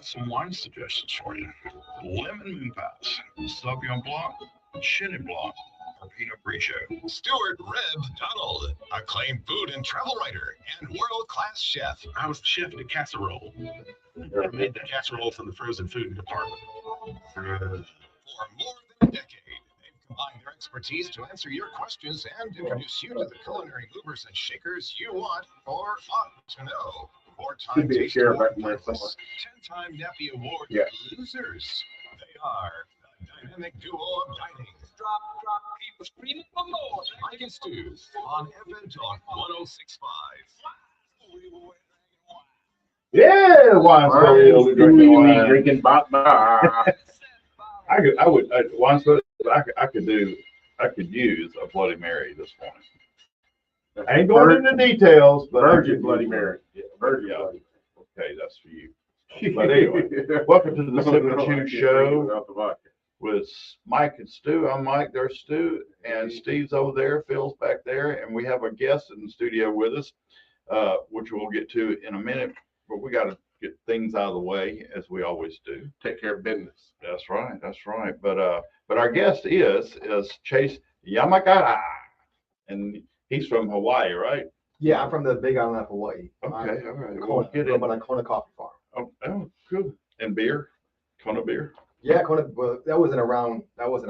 got some wine suggestions for you. Lemon Moon Pass, Sauvignon Blanc, Chenin Blanc, or Pinot Grigio. Stuart Reb Donald, acclaimed food and travel writer and world-class chef. I was the chef at the casserole. I made the casserole from the frozen food department. For more than a decade, they've combined their expertise to answer your questions and introduce you to the culinary movers and shakers you want or ought to know. Four-time Taste Award finalists, 10-time Nappy Award losers. They are the dynamic duo of dining. Drop, keep screaming for more. Mike and Stu on FM Talk 106.5. Yeah, wine study. Drinking Wine study. I could use a Bloody Mary this morning. I ain't going into details, but Virgin Bloody Mary. Yeah, Virgin Bloody Mary. Okay, that's for you. But anyway, welcome to the Sip and Chew Show with Mike and Stu. I'm Mike, there's Stu, and Steve's over there, Phil's back there, and we have a guest in the studio with us, which we'll get to in a minute, but we got to get things out of the way, as we always do. Take care of business. That's right. But our guest is Chase Yamagata, and he's from Hawaii, right? Yeah, I'm from the Big Island of Hawaii. Okay, all right. Kona, but on Kona Coffee Farm. Oh, cool. And beer? Kona beer? Yeah, Kona. Well, that wasn't around when I was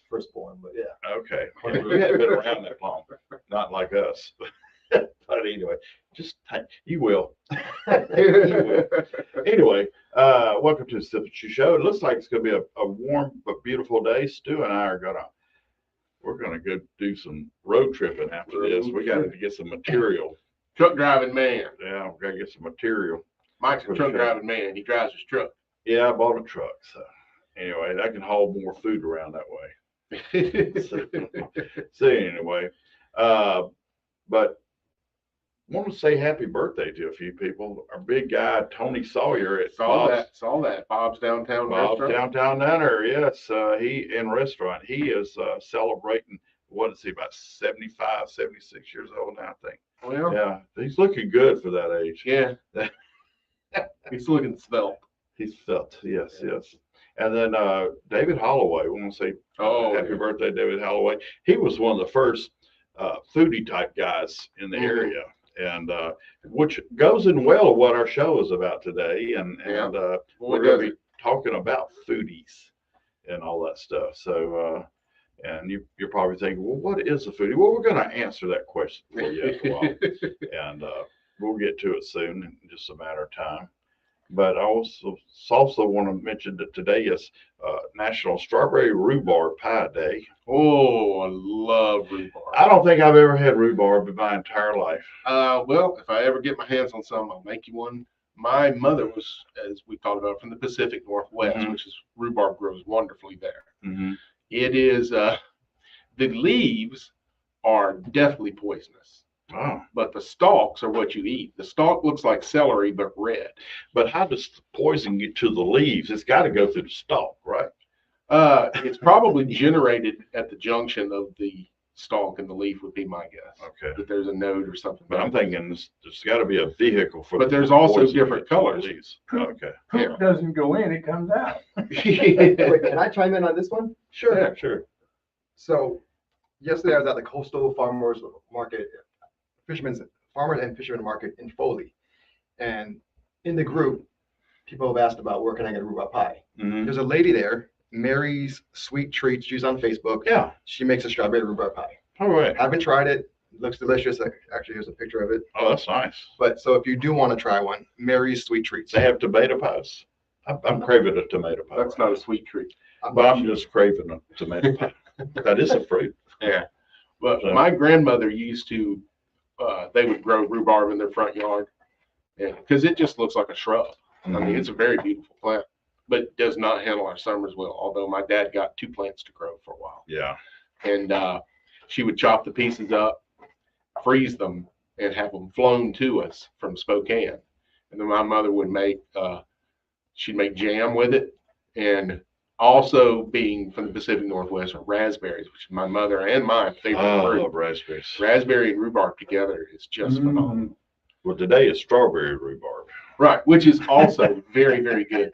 first born, but yeah. Okay. We haven't been around that long. Not like us. But anyway, you will. You will. Anyway, welcome to the Sip and Chew Show. It looks like it's going to be a warm but beautiful day. Stu and I we're gonna go do some road tripping after this. We got to get some material. Truck driving man. Yeah, we gotta get some material. Mike's a truck driving man. He drives his truck. Yeah, I bought a truck. So anyway, I can haul more food around that way. So anyway, but I want to say happy birthday to a few people. Our big guy Tony Sawyer at Saw that. Bob's Downtown Restaurant. Downtown Diner, yes. He in restaurant. He is celebrating, what is he, about 75, 76 years old now, I think. Well, yeah, he's looking good for that age. Yeah. He's looking svelte. He's felt, yes. And then David Holloway, we want to say happy birthday, David Holloway. He was one of the first foodie type guys in the area. And which goes in well with what our show is about today, and we're going to be talking about foodies and all that stuff. So, and you're probably thinking, well, what is a foodie? Well, we're going to answer that question for you as well, and we'll get to it soon in just a matter of time. But I also want to mention that today is National Strawberry Rhubarb Pie Day. Oh, I love rhubarb. I don't think I've ever had rhubarb in my entire life. Well, if I ever get my hands on some, I'll make you one. My mother was, as we talked about, from the Pacific Northwest, which is rhubarb grows wonderfully there. It is, the leaves are definitely poisonous. Oh. But the stalks are what you eat. The stalk looks like celery, but red. But how does the poison get to the leaves? It's got to go through the stalk, right? It's probably generated at the junction of the stalk and the leaf would be my guess. Okay. That there's a node or something. But I'm thinking there's got to be a vehicle for. But there's also different colors. Okay. Poop doesn't go in; it comes out. Wait, can I chime in on this one? Sure. Yeah, sure. So, yesterday I was at the Coastal Farmers Market, Farmers and Fishermen Market in Foley, and in the group, people have asked about where can I get a rhubarb pie. There's a lady there, Mary's Sweet Treats. She's on Facebook. Yeah. She makes a strawberry rhubarb pie. All right. I haven't tried it. It looks delicious. Actually, here's a picture of it. Oh, that's nice. But so if you do want to try one, Mary's Sweet Treats. They have tomato pies. I'm craving a tomato pie. That's not a sweet treat. But I'm just craving a tomato pie. That is a fruit. Yeah. But my grandmother used to, they would grow rhubarb in their front yard. Yeah, because it just looks like a shrub. I mean, it's a very beautiful plant, but it does not handle our summers well. Although my dad got 2 plants to grow for a while. Yeah. And she would chop the pieces up, freeze them, and have them flown to us from Spokane. And then my mother would she'd make jam with it. And also, being from the Pacific Northwest, are raspberries, which is my mother and my favorite fruit. I love raspberries. Raspberry and rhubarb together is just phenomenal. Well, today is strawberry rhubarb. Right, which is also very, very good.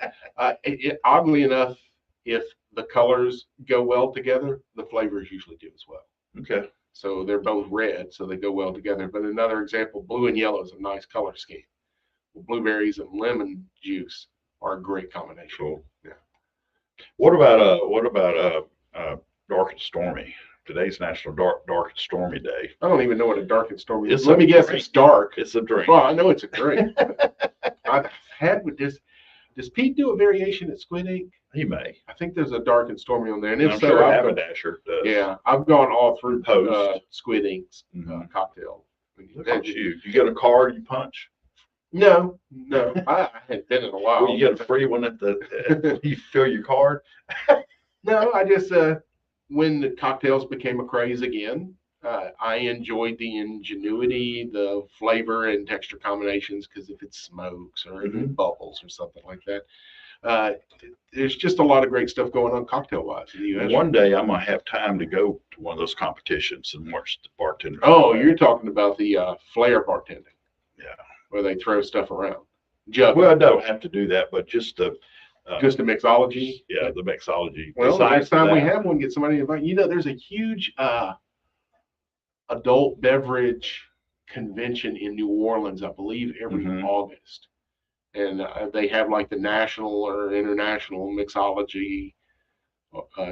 Oddly enough, if the colors go well together, the flavors usually do as well. Okay. So they're both red, so they go well together. But another example, blue and yellow is a nice color scheme. Blueberries and lemon juice are a great combination. Cool. Yeah. What about dark and stormy? Today's National Dark and Stormy Day. I don't even know what a dark and stormy is. It's Let me guess, drink. it's dark. It's a drink. Well, I know it's a drink. I've had with this. Does Pete do a variation at Squid Ink? He may. I think there's a dark and stormy on there, and if I'm so, sure I've Haberdasher does. yeah, I've gone all through Post. Squid Ink's Mhm. cocktail. Look at you. You get a card, you punch. No, I hadn't been in a while. Well, you get a free one at the. You fill your card. No, I just when the cocktails became a craze again, I enjoyed the ingenuity, the flavor and texture combinations, because if it smokes or if it bubbles or something like that, there's just a lot of great stuff going on cocktail wise in the U.S. One day I'm gonna have time to go to one of those competitions and watch the bartenders. Oh, you're talking about the flair bartending. Yeah. Where they throw stuff around. Jug. Well, I don't have to do that, but just the. Just a mixology. Yeah, the mixology. Well, the next Besides time we that- have one, get somebody to invite. You know, there's a huge adult beverage convention in New Orleans, I believe, every Mhm. August. And they have like the national or international mixology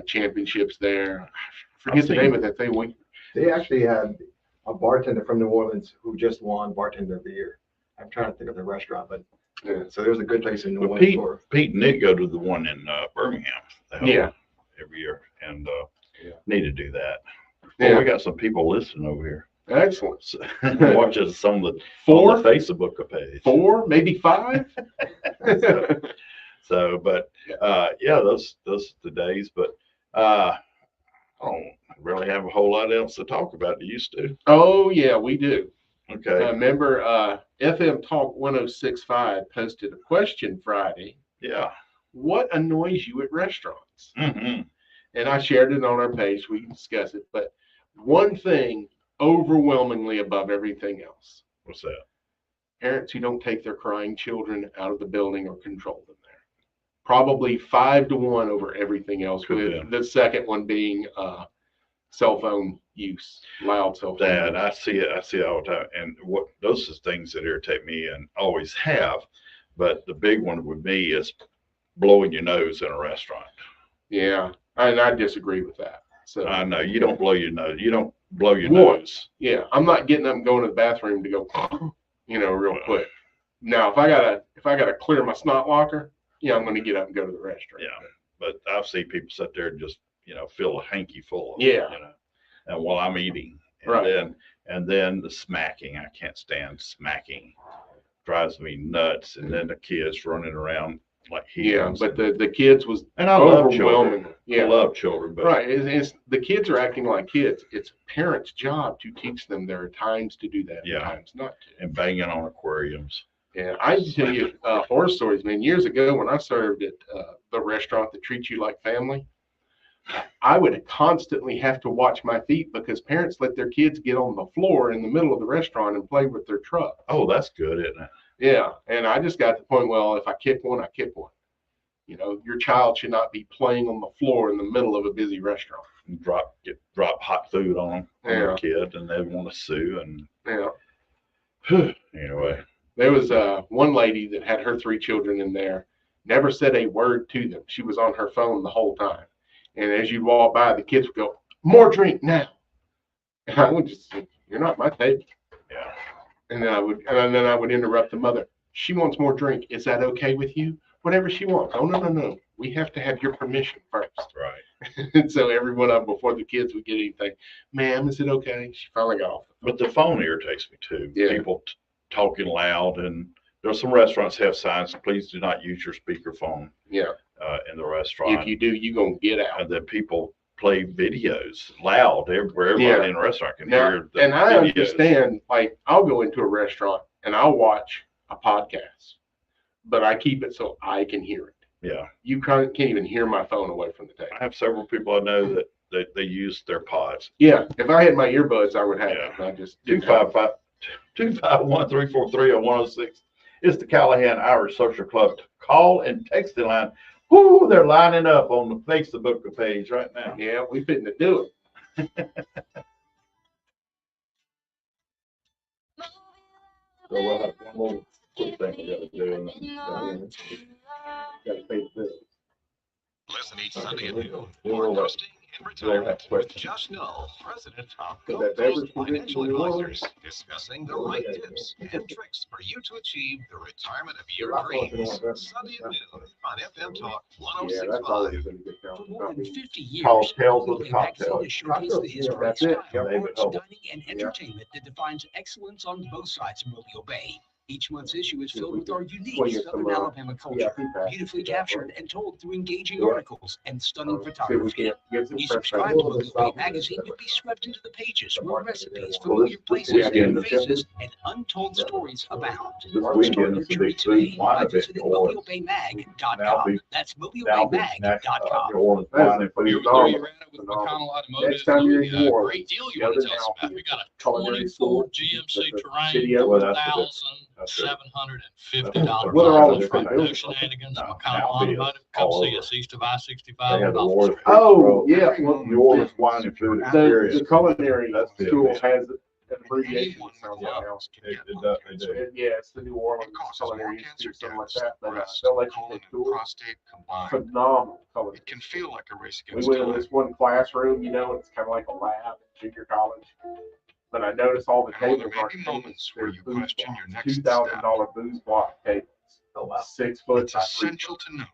championships there. I forget the name of that thing. They actually had a bartender from New Orleans who just won Bartender of the Year. I'm trying to think of the restaurant, but so there's a good place in New Well, Orleans for. Pete and Nick go to the one in Birmingham. They hold Yeah. every year, and Yeah. need to do that. Yeah. Well, we got some people listening over here. Excellent. So, watching some of the Four? on the Facebook page. 4, maybe 5. So, but yeah, those are the days. But I don't really have a whole lot else to talk about. Do you, Stu? Oh yeah, we do. Okay. Remember, FM Talk 106.5 posted a question Friday. Yeah. What annoys you at restaurants? Mm-hmm. And I shared it on our page. We can discuss it. But one thing overwhelmingly above everything else, What's that? parents who don't take their crying children out of the building or control them there. Probably 5 to 1 over everything else, with the second one being cell phone use, loud cell phone That use. I see it all the time. And what those are things that irritate me and always have. But the big one with me is blowing your nose in a restaurant. Yeah, and I disagree with that. So I know you don't blow your nose. You don't blow your Once. nose. yeah, I'm not getting up and going to the bathroom to go, real quick. Now, if I gotta clear my snot locker, yeah, I'm gonna get up and go to the restroom. Yeah. But I've seen people sit there and just, fill a hanky full of Yeah. it, and while I'm eating. And Right. then the smacking. I can't stand smacking. Drives me nuts. And then the kids running around like Yeah, heathens. but the kids was And I love children. overwhelming. Yeah, I love children, but right. It's the kids are acting like kids. It's parents' job to teach them there are times to do that, Yeah. and times not to. and banging on aquariums. Yeah, I can tell you horror stories, man. Years ago, when I served at the restaurant that treats you like family, I would constantly have to watch my feet because parents let their kids get on the floor in the middle of the restaurant and play with their truck. Oh, that's good, isn't it? Yeah, and I just got to the point, well, if I kick one, I kick one. Your child should not be playing on the floor in the middle of a busy restaurant. And drop hot food on Yeah. a kid, and they want to sue. And Yeah. anyway, There was one lady that had her 3 children in there, never said a word to them. She was on her phone the whole time. And as you walk by, the kids would go, "More drink now." And I would just say, "You're not my table." yeah, And then I would interrupt the mother. "She wants more drink. Is that okay with you?" "Whatever she wants." "Oh, no. We have to have your permission first." right. And so every one of them, before the kids would get anything, "Ma'am, is it okay?" She finally got off. But the phone irritates me too. Yeah. People talking loud, and there's some restaurants have signs, please do not use your speakerphone Yeah. in the restaurant. If you do, you're going to get out. And then people play videos loud where everybody Yeah. in the restaurant can Now, hear the and I videos. understand, like, I'll go into a restaurant and I'll watch a podcast, but I keep it so I can hear it. Yeah. You can't even hear my phone away from the table. I have several people I know that they use their pods. Yeah, if I had my earbuds, I would have Yeah. it. I just didn't have it. 251-343-0106. It's the Callahan Irish Social Club call and text line. Whoo, they're lining up on the Facebook page right now. Yeah, we fitting to do it. So we'll have one little quick thing we gotta do. And then, gotta pay the bills. Listen each Sunday at noon We'll for let- Coasting and we'll have Retirement with questions. Josh Null, president of So Gulf that Coast beverage Financial position you want? Advisors, discussing the right tips and tricks for you to achieve the retirement of your You're not going to dreams. want that. Sunday at noon on FM Talk Yeah, that's always 106.5. gonna get down. For more than 50 years, Called Tales of the Mobile Magazine Cocktail. has showcased the history, That's it. style, David arts, Hull. dining, and entertainment that defines excellence on both sides of Mobile Bay. Each month's issue is filled with our unique Swing it Southern some, Alabama culture, feedback. beautifully captured and told through engaging Yeah. articles and stunning See if we photography. can't get some When you fresh subscribe back. to Mobile Bay Magazine, you'll be swept into the pages where recipes, Well, familiar this places, weekend new is- faces, and untold stories abound. This Start weekend your is a journey big today food wine by event visiting in New Orleans. Now mobilebaymag.com. be- That's Now be New mobilebaymag.com. Orleans wine and food. Here we So go. you're at it with McConnell Automotive. Next time you're in Louis, New Orleans, great deal you go want to to tell us about. Alfie. We got a Culinary store. 24 GMC That's a Terrain, video. Well, that's the difference. $750 What are all Volvo the for things? no shenanigans. No, McConnell Alfie is Automotive, come all see over. us east of I-65 They have in the Gulf Warriors. Street. Oh, yeah, well, New Orleans wine and food the experience. culinary That's the school event. has an abbreviation. Anyone with somewhere lung else. can get It lung does, cancer. they do. Yeah, it's the New Orleans It causes more Culinary cancer Institute, something like deaths that. than But breast, they'll let you colon, take and tours. prostate combined. Phenomenal culinary. It can feel like a race We against went in time. this one classroom, you know, it's kind of like a lab at junior college. But I noticed all the And while there tables may aren't be tables, moments where they're you booze question blocks. your next $2,000 booze block tables. Oh, wow. 6 foot. It's by 3 essential to know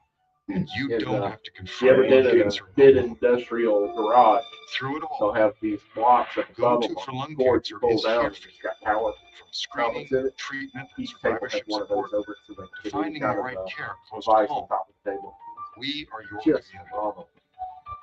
that you Is, don't uh, have to You ever confront been lung in a cancer big alone. industrial garage? Through it They'll all, have these blocks up above Go them to for on lung cords cancer pulled is down. here It's for you. got power. From screening, Outlets in it. treatment, and Each table has survivorship one of support those over it so they to can finding the kind right of care close to device on home. top of the table. We are your Just community. phenomenal.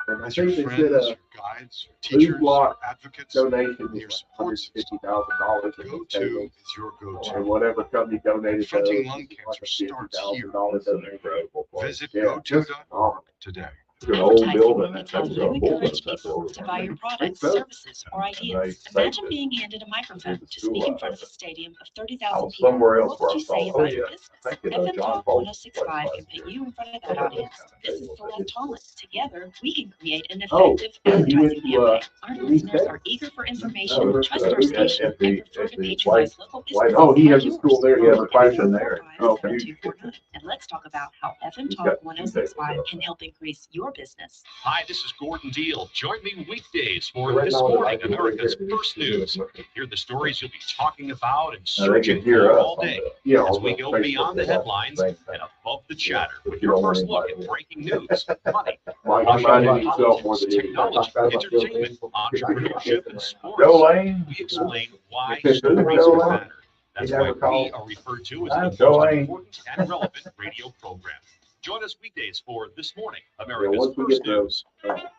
And I As your think they friends, said your guides, your food teachers, block your advocates, donation your is support system. $150,000 in Go these to tables. is your Or go-to. whatever company donated Confronting those, lung it's cancer like a starts here. $50,000 That's an donation. incredible place. Visit Yeah, just goto.org phenomenal. today. It's an old Advertising building. is That's how a you building. encourage That's people old. to buy your products, so. services, or And they ideas. saved Imagine it. being handed a microphone There's a to school speak in out front of there. a stadium of I 30,000 was people. somewhere else What where would I you saw, say oh about your yeah, business? I think FM John Talk Bolton's 1065 place can put last you in front of year. that audience. This is Table, Celeste it's- Thomas. Together, we can create an Oh, effective you advertising went to, campaign. Our Louis listeners Tech? are eager for No, information, it's, trust our at station, the- and prefer at to the patronize local White businesses House. Oh, he has like a school yours. there. He has a Call place in there. 445-7249. And let's talk about how FM He's Talk got 1065 two can help increase your business. Hi, this is Gordon Deal. Join me weekdays for Right This now, Morning, I think America's they're- First News. Hear the stories you'll be talking about and Now they can searching hear for us all on day. the, Yeah, As on we the go Facebook beyond the page. headlines same thing. and above the chatter If with you your don't first want look anybody at breaking news, money, Mike I'll reminded show himself more than anything. technology, Talk about entertainment, building. entrepreneurship, and Joe sports. Lane. We explain why Who's stories Joe Lane? matter. That's He why never we called. are referred to as I'm the Joe most Lane. important and relevant radio program. Join us weekdays for This Morning, Yeah, America's once we First get the News.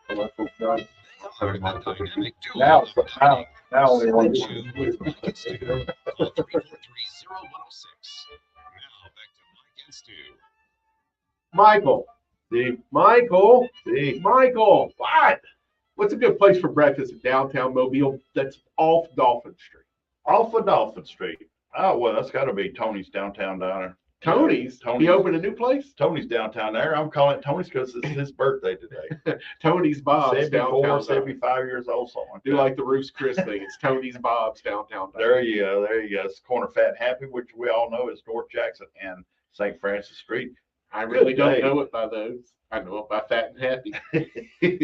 commercials done, They are the dynamic duo Now, of Tiny. now only one. 72 with Mike and Stu. Call 343-0106. Now back to Mike and Stu. Michael, Steve, Michael, Steve. Michael, what? What's a good place for breakfast in downtown Mobile that's off Dolphin Street? Off of Dolphin Street. Oh, well, that's gotta be Tony's Downtown Diner. Tony's. Tony's. He opened a new place? Tony's Downtown there. I'm calling it Tony's because it's his birthday today. Tony's Bob's 74, downtown. 75 years old, something like Do that. like the Roos Chris thing. It's Tony's Bob's downtown. There you go. There you go. It's corner Fat and Happy, which we all know is North Jackson and St. Francis Street. I really Good don't day. know it by those. I know it by Fat and Happy.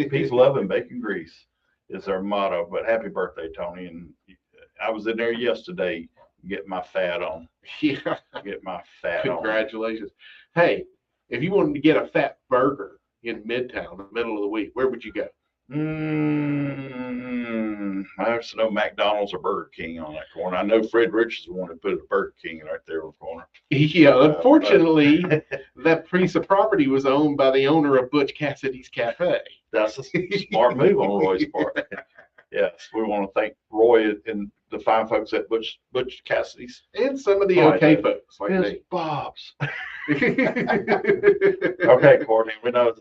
Peace, love, and bacon grease is our motto. But happy birthday, Tony. And I was in there yesterday, get my fat on. Yeah. Get my fat on. Congratulations. Hey, if you wanted to get a fat burger in Midtown in the middle of the week, where would you go? There's no McDonald's or Burger King on that corner. I know Fred Richards wanted to put a Burger King right there on the corner. Yeah, unfortunately, that piece of property was owned by the owner of Butch Cassidy's Cafe. That's a smart move on Roy's part. Yes, we want to thank Roy and the fine folks at Butch Cassidy's. And some of the Oh, okay yeah. folks like It's me. Bob's. Okay, Courtney, we know.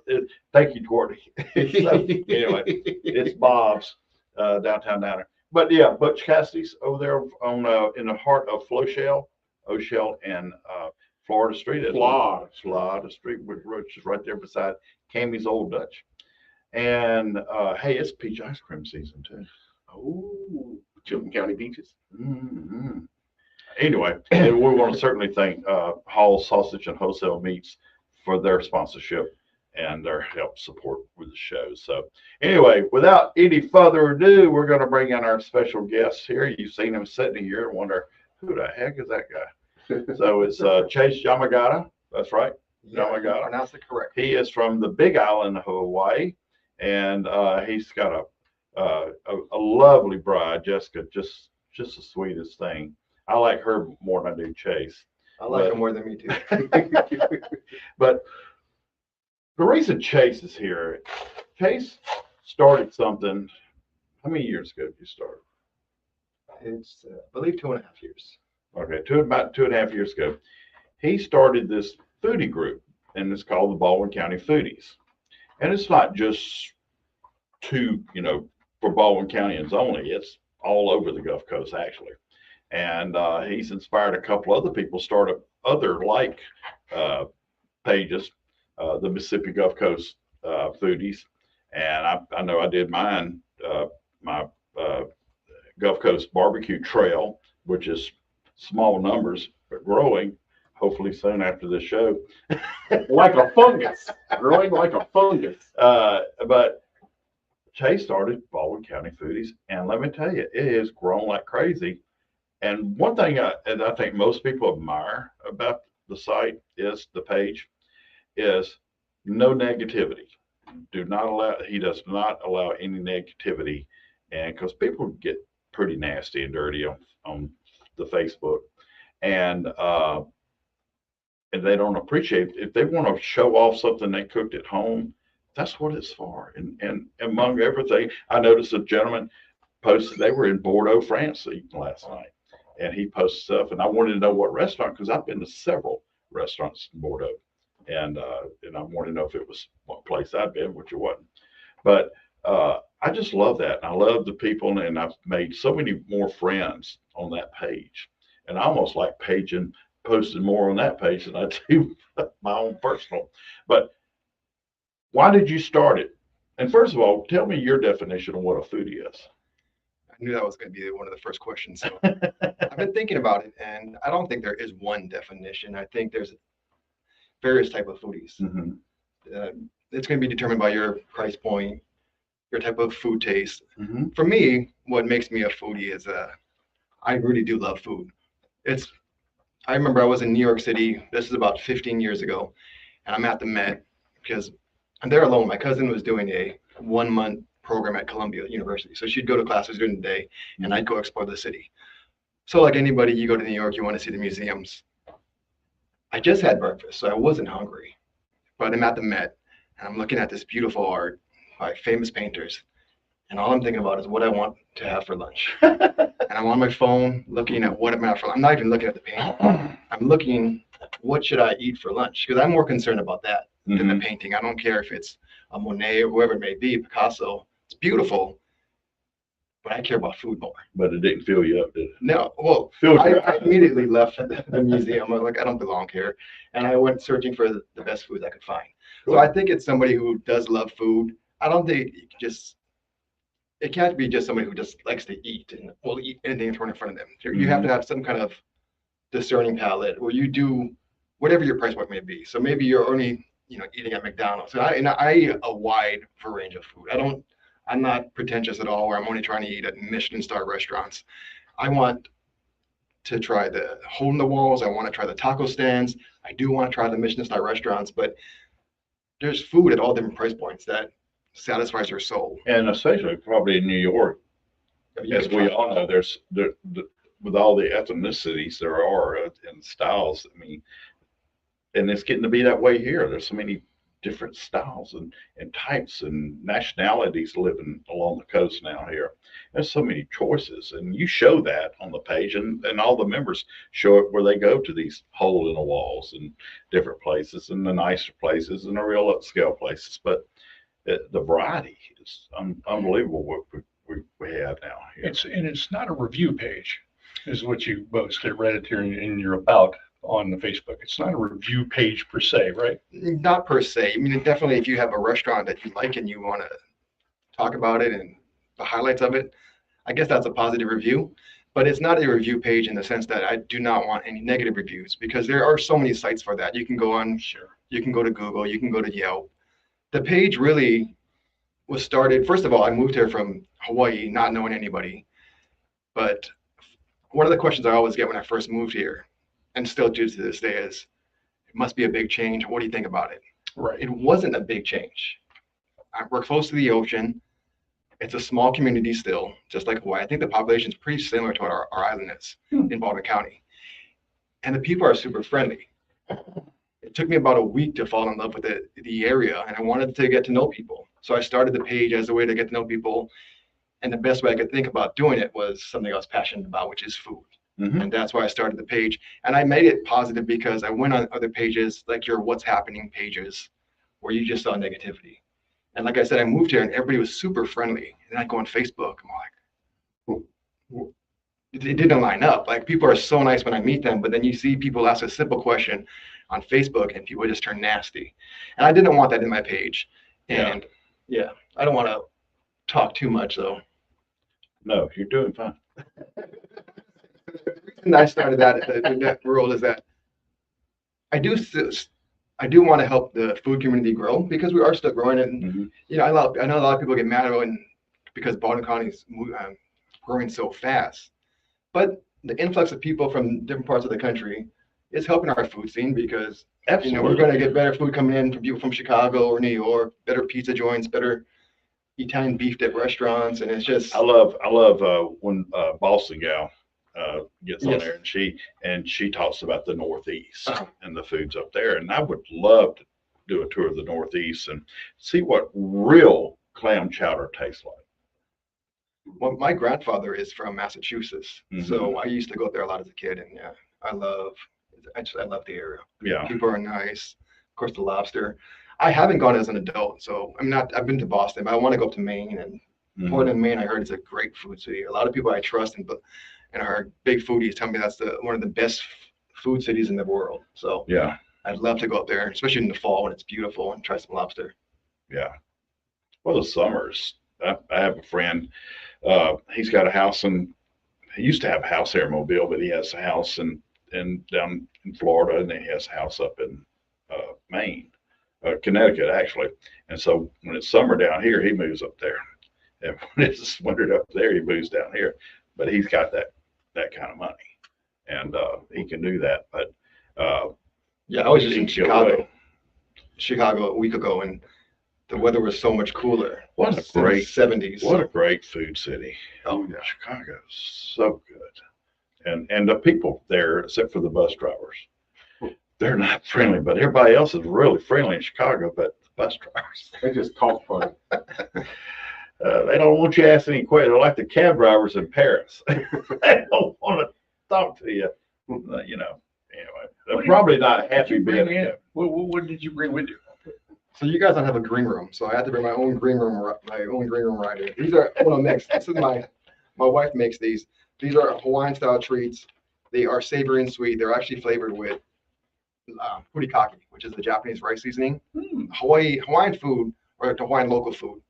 Thank you, Courtney. So, anyway, it's Bob's downtown diner. But yeah, Butch Cassidy's over there on in the heart of Floshell. O'Shell and Florida Street. Florida Street, which is right there beside Cammy's Old Dutch. And hey, it's peach ice cream season too. Oh, Chilton County Peaches. Mm-hmm. Anyway, and we want to certainly thank Hall Sausage and Wholesale Meats for their sponsorship and their help support with the show. So anyway, without any further ado, we're going to bring in our special guest here. You've seen him sitting here and wonder, who the heck is that guy? So it's Chase Yamagata. That's right. Yeah, you Yamagata. pronounced it correct. He is from the Big Island of Hawaii, and he's got a lovely bride, Jessica, just the sweetest thing. I like her more than I do Chase. I like him more than me too. But the reason Chase is here, Chase started something. How many years ago did you start? It's, I believe, 2.5 years. Okay, about 2.5 years ago. He started this foodie group, and it's called the Baldwin County Foodies. And it's not just for Baldwin Countyans only. It's all over the Gulf Coast, actually. And he's inspired a couple other people start up other like pages, the Mississippi Gulf Coast Foodies. And I know I did mine, my Gulf Coast Barbecue Trail, which is small numbers, but growing, hopefully soon after this show. Like a fungus, growing like a fungus. But Chase started Baldwin County Foodies, and let me tell you, it has grown like crazy. And one thing I think most people admire about the site is the page is no negativity. He does not allow any negativity, and because people get pretty nasty and dirty on the Facebook, and they don't appreciate if they want to show off something they cooked at home. That's what it's for. And among everything, I noticed a gentleman posted they were in Bordeaux, France eating last night, and he posted stuff, and I wanted to know what restaurant, because I've been to several restaurants in Bordeaux, and I wanted to know if it was what place I'd been, which it wasn't. But I just love that. I love the people, and I've made so many more friends on that page, and I almost like posting more on that page than I do my own personal. But why did you start it? And first of all, tell me your definition of what a foodie is. I knew that was going to be one of the first questions. So I've been thinking about it, and I don't think there is one definition. I think there's various type of foodies. Mm-hmm. It's going to be determined by your price point, your type of food taste. Mm-hmm. For me, what makes me a foodie is I really do love food. I remember I was in New York City. This is about 15 years ago, and I'm at the Met because I'm there alone. My cousin was doing a 1-month program at Columbia University. So she'd go to classes during the day, and I'd go explore the city. So like anybody, you go to New York, you want to see the museums. I just had breakfast, so I wasn't hungry. But I'm at the Met, and I'm looking at this beautiful art by famous painters. And all I'm thinking about is what I want to have for lunch. And I'm on my phone looking at what I'm at for lunch. I'm not even looking at the painting. I'm looking, what should I eat for lunch? Because I'm more concerned about that than the painting. I don't care if it's a Monet or whoever it may be, Picasso. It's beautiful, but I care about food more. But it didn't fill you up, did it? No, well, I immediately left the museum. I was like, I don't belong here. And I went searching for the best food I could find. Cool. So I think it's somebody who does love food. I don't think it can't be just somebody who just likes to eat and will eat anything thrown in front of them. You have to have some kind of discerning palate where you do whatever your price point may be. So maybe you're only eating at McDonald's. And I eat a wide range of food. I'm not pretentious at all where I'm only trying to eat at Michelin star restaurants. I want to try the hole in the walls. I want to try the taco stands. I do want to try the Michelin star restaurants, but there's food at all different price points that satisfies your soul. And especially probably in New York, as we all know, there's with all the ethnicities there are and styles. I mean, and it's getting to be that way here. There's so many different styles and types and nationalities living along the coast now here. There's so many choices, and you show that on the page, and all the members show it where they go to these hole in the walls and different places and the nicer places and the real upscale places. But the variety is unbelievable what we have now here. It's not a review page. is what you boast. I read it here in your about on the Facebook. It's not a review page per se, right? Not per se. I mean, definitely if you have a restaurant that you like and you want to talk about it and the highlights of it, I guess that's a positive review. But it's not a review page in the sense that I do not want any negative reviews because there are so many sites for that. You can go on, you can go to Google, you can go to Yelp. The page really was started, first of all, I moved here from Hawaii, not knowing anybody. But one of the questions I always get when I first moved here, and still do to this day, is it must be a big change. What do you think about it? Right. It wasn't a big change. We're close to the ocean. It's a small community still, just like Hawaii. I think the population is pretty similar to what our island is in Baldwin County. And the people are super friendly. It took me about a week to fall in love with the area, and I wanted to get to know people. So I started the page as a way to get to know people. And the best way I could think about doing it was something I was passionate about, which is food. Mm-hmm. And that's why I started the page. And I made it positive because I went on other pages, like your What's Happening pages, where you just saw negativity. And like I said, I moved here and everybody was super friendly. And I go on Facebook, I'm like, it didn't line up. Like people are so nice when I meet them, but then you see people ask a simple question on Facebook and people just turn nasty. And I didn't want that in my page. And yeah I don't want to talk too much though. No, you're doing fine. The reason I started that role is that I do want to help the food community grow because we are still growing. And you know, I know a lot of people get mad because Baldwin County is growing so fast. But the influx of people from different parts of the country is helping our food scene because you know we're going to get better food coming in from people from Chicago or New York, better pizza joints, better Italian beef dip restaurants, and it's just I love when Boston gal gets on there and she talks about the Northeast and the foods up there, and I would love to do a tour of the Northeast and see what real clam chowder tastes like. Well, my grandfather is from Massachusetts, so I used to go up there a lot as a kid, and yeah, I love the area. Yeah, people are nice. Of course, the lobster. I haven't gone as an adult, so I've been to Boston, but I want to go up to Maine. And Portland, Maine, I heard it's a great food city. A lot of people I trust and are big foodies tell me that's one of the best food cities in the world. So yeah, I'd love to go up there, especially in the fall when it's beautiful, and try some lobster. Yeah. Well, the summers. I have a friend. He's got a house he used to have a house here in Mobile, but he has a house in down in Florida, and then he has a house up in Maine. Connecticut actually, and so when it's summer down here, he moves up there, and when it's winter up there, he moves down here. But he's got that kind of money, and he can do that. But yeah, I was just in Chicago a week ago, and the weather was so much cooler. What a great 70s. What a great food city. Oh yeah, Chicago's so good, and the people there, except for the bus drivers. They're not friendly, but everybody else is really friendly in Chicago, but the bus drivers. They just talk funny. They don't want you to ask any questions. They're like the cab drivers in Paris. They don't want to talk to you. You know, anyway, they're probably not happy being in. What did you bring with you? So you guys don't have a green room, so I had to bring my own green room rider. These are mixed. This is my wife makes these. These are Hawaiian style treats. They are savory and sweet. They're actually flavored with furikake, which is the Japanese rice seasoning. Hawaiian food, or the Hawaiian local food.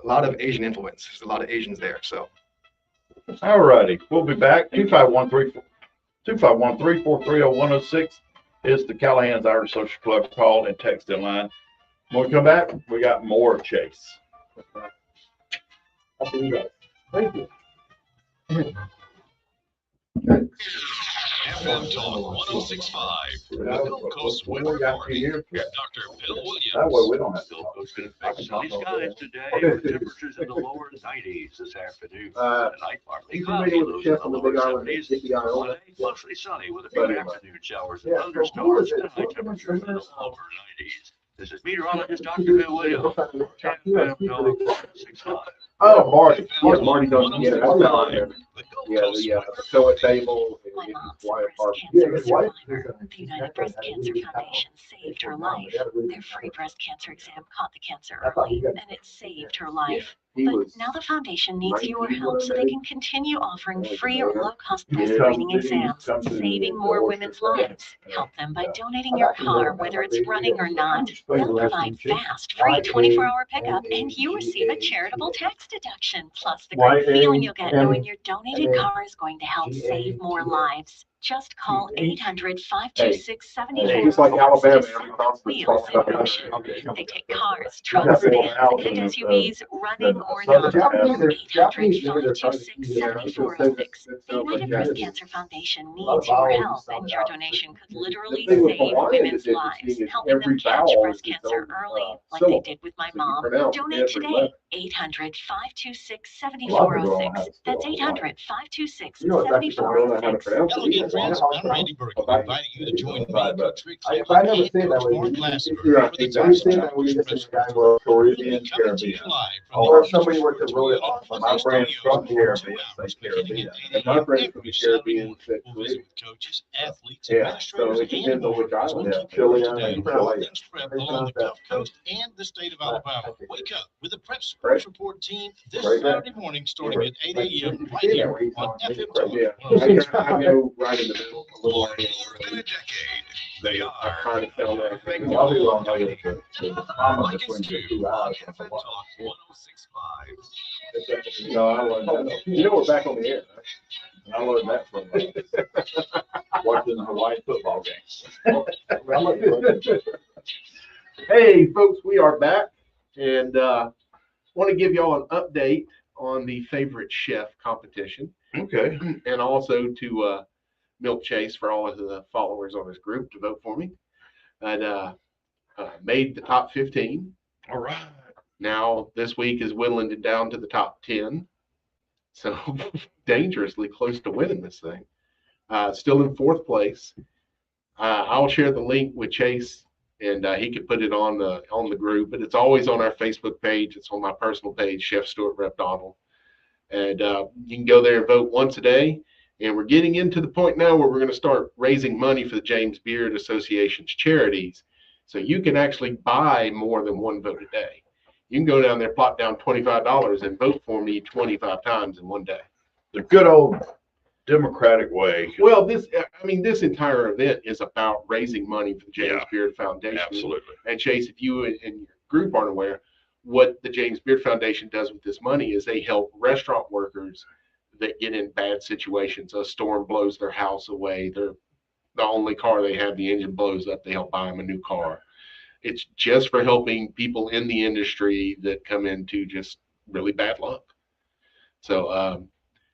A lot of Asian influence. There's a lot of Asians there. So, all righty, we'll be back. 251-343-0106 is the Callahan's Irish Social Club call and text in line. When we come back, we got more Chase. I'll see you guys. Thank you. FM Talk 106.5, the Gulf Coast Weather Report with Dr. Bill Williams. That way we don't have to Gulf talk. Coast going to expect sunny skies today with temperatures in the lower 90s this afternoon. Tonight, partly cloudy, lows in the lower 70s. Monday, mostly sunny with a few afternoon showers and thunderstorms and high temperatures in the lower 90s. This is meteorologist Dr. Bill Williams. FM Talk 106.5. Oh, Marty. Marty doesn't get it. The the toilet table. My and mom's Wyatt breast Park. cancer survivor. The United Breast Cancer Foundation saved her life. Their free breast cancer exam caught the cancer early, and it saved her life. But now the foundation needs your help so they can continue offering free or low-cost breast screening exams, saving more women's lives. Help them by donating your car, whether it's running or not. They'll provide fast, free 24-hour pickup, and you receive a charitable tax deduction. Plus, the great feeling you'll get knowing your donated car is going to help save more lives. Just call 800-526-7406 Just like Alabama, to set every house that's wheels in fucking motion. up. They take cars, trucks, vans, and SUVs, running or not. Call 800-526-7406. The United Breast Cancer Foundation needs your help, and your donation could literally The thing with save Hawaiian women's is lives, interesting is helping them every catch vowel breast is its cancer own, early, like they syllable. did with my So you mom. pronounce Donate every today. letter. 800-526-7406. That's 800-526-7406. Hello again, friends. I'm Randy Burke, inviting you to join me, Coach Rick If Flavor, I never and say it that Coach way, Mark you Lasseter you're for the exactly Texas that way. Challenge This Press is a guy Conference. who We'll be Caribbean, coming to you Caribbean. live from Or the somebody Eastern with the Shore really Toyota awesome. LA My friend's Studios from for 2 Caribbean. hours, Like beginning Caribbean. at 8 And my a.m. friends from every the Saturday Caribbean morning. said, We'll visit with coaches, athletes, yeah, so administrators, it and depends on more which as island. we'll Yeah, keep you up to Chilean date and on all Chilean. things prep along the Gulf Coast and the state of Alabama. Wake up with the Prep Sports Right. Report team this Right, right. Saturday morning starting at 8 a.m. right Yeah, here right. on FM Yeah, Talk. I go right in the middle. A little For more than a decade, they I are kind of fell there. I'll be wrong. I'll like get it. it's two on FM Talk 106.5. No, I learned that. You know we're back on the air. Right? I learned that from watching the Hawaii football games. Hey, folks, we are back, and want to give y'all an update on the favorite chef competition, Okay. and also to milk Chase for all of the followers on his group to vote for me. And made the top 15. All right. Now this week is whittling it down to the top 10. So dangerously close to winning this thing. Still in 4th place. I'll share the link with Chase, and he can put it on the group. But it's always on our Facebook page. It's on my personal page, Chef Stuart Rep Donald. And you can go there and vote once a day. And we're getting into the point now where we're going to start raising money for the James Beard Association's charities. So you can actually buy more than one vote a day. You can go down there, plop down $25, and vote for me 25 times in one day. The good old democratic way. Well, this entire event is about raising money for the James Yeah. Beard Foundation. Absolutely. And Chase, if you and your group aren't aware, what the James Beard Foundation does with this money is they help restaurant workers that get in bad situations. A storm blows their house away. They're the only car they have, the engine blows up. They help buy them a new car. It's just for helping people in the industry that come into just really bad luck. So,